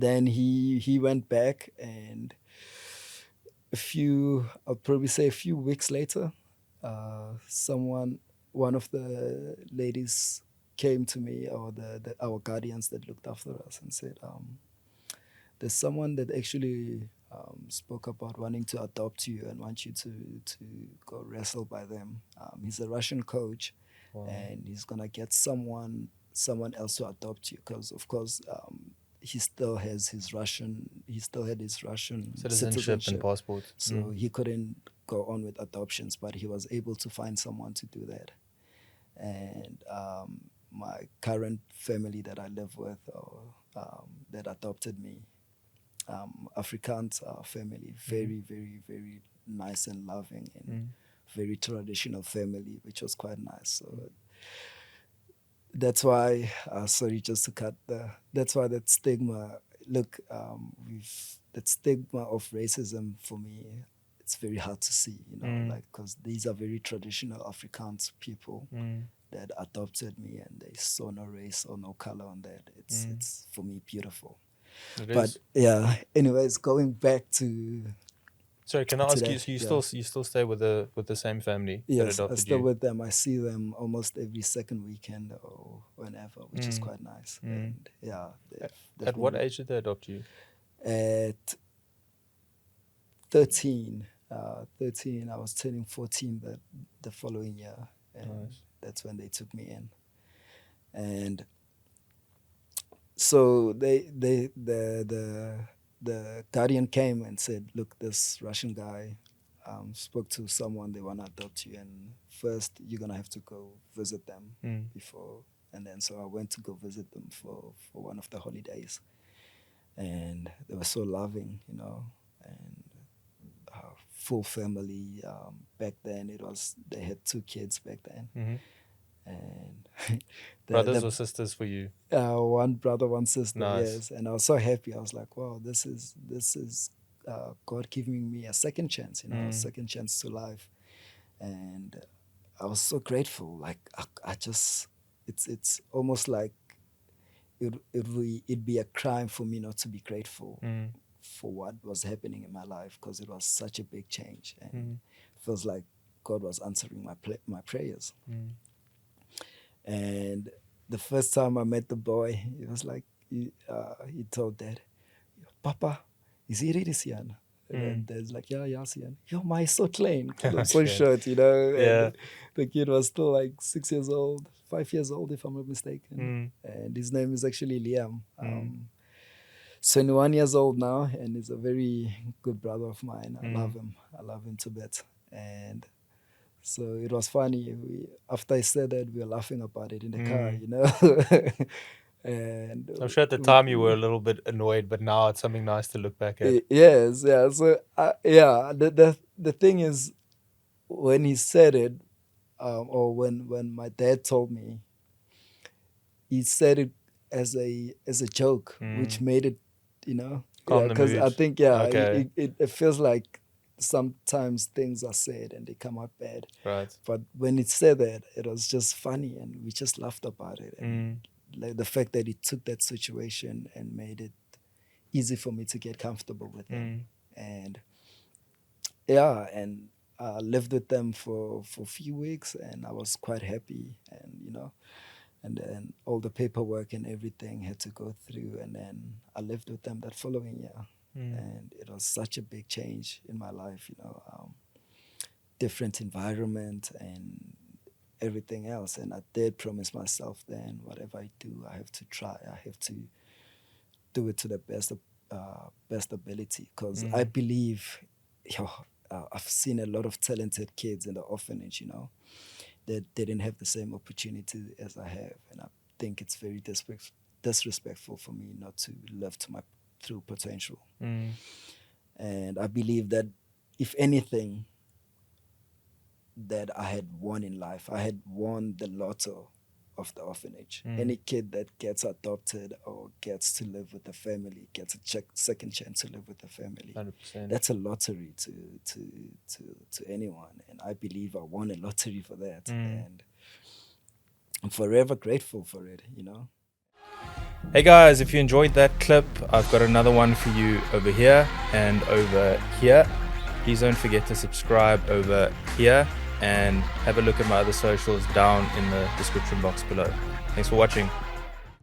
then he went back, and I'll probably say a few weeks later, one of the ladies came to me, or our guardians that looked after us, and said, there's someone that actually spoke about wanting to adopt you and want you to go wrestle by them. He's a Russian coach, Wow. and he's gonna get someone else to adopt you, because of course he still had his Russian Citizenship and passport. so he couldn't go on with adoptions, but he was able to find someone to do that. And my current family that I live with, or that adopted me, Afrikaans family, very, very, very nice and loving, and very traditional family, which was quite nice. So that's why, sorry, just to cut that's why that stigma, look, that stigma of racism for me, it's very hard to see, like, because these are very traditional Afrikaans people that adopted me, and they saw no race or no color on that. It's for me beautiful. It But is. yeah, anyways, going back to Sorry, can I ask you? that, So you yeah. still stay with the same family that Yes, I adopted still you? with them. I see them almost every second weekend or whenever, which is quite nice. And yeah, At what definitely. age did they adopt you? At 13, I was turning 14 the following year, and Nice. that's when they took me in. And so the guardian came and said, look, this Russian guy spoke to someone, they want to adopt you, and first you're gonna have to go visit them before. And then so I went to go visit them for one of the holidays, and they were so loving, and full family. Back then they had 2 kids back then, and Brothers the or sisters for you? one brother, one sister. Nice. Yes, and I was so happy. I was like, wow, this is God giving me a second chance, a second chance to life. And I was so grateful. Like I just, it's almost like it'd be a crime for me not to be grateful for what was happening in my life, because it was such a big change, and it feels like God was answering my prayers. And the first time I met the boy, it was like he told Dad, "Papa, is he really Sian?" And then Dad's like, "Yeah, yeah, Sian. Yo, my so clean, because I'm so Shit. short, Yeah. And the kid was still like 6 years old, 5 years old, if I'm not mistaken. And his name is actually Liam. 21 years old now, and he's a very good brother of mine. I love him. I love him to bits. And so it was funny. After I said that, we were laughing about it in the car. And I'm sure at the time you were a little bit annoyed, but now it's something nice to look back at. yes, yeah. So yeah, the thing is, when he said it, or when my dad told me, he said it as a joke, which made it, Calm the because I mood. think, yeah, Okay. it feels like sometimes things are said and they come out bad. Right. But when it said that, it was just funny, and we just laughed about it. And like the fact that he took that situation and made it easy for me to get comfortable with them. And yeah, and I lived with them for a few weeks, and I was quite happy. And and then all the paperwork and everything had to go through, and then I lived with them that following year. And it was such a big change in my life, different environment and everything else. And I did promise myself then, whatever I do, I have to try. I have to do it to the best ability, because I believe, I've seen a lot of talented kids in the orphanage, that didn't have the same opportunity as I have, and I think it's very disrespectful for me not to live to my true potential. And I believe that if anything that I had won in life, I had won the lotto of the orphanage. Any kid that gets adopted or gets to live with a family gets a second chance to live with a family. 100%. That's a lottery to anyone, and I believe I won a lottery for that, and I'm forever grateful for it. Hey guys, if you enjoyed that clip, I've got another one for you over here and over here. Please don't forget to subscribe over here and have a look at my other socials down in the description box below. Thanks for watching.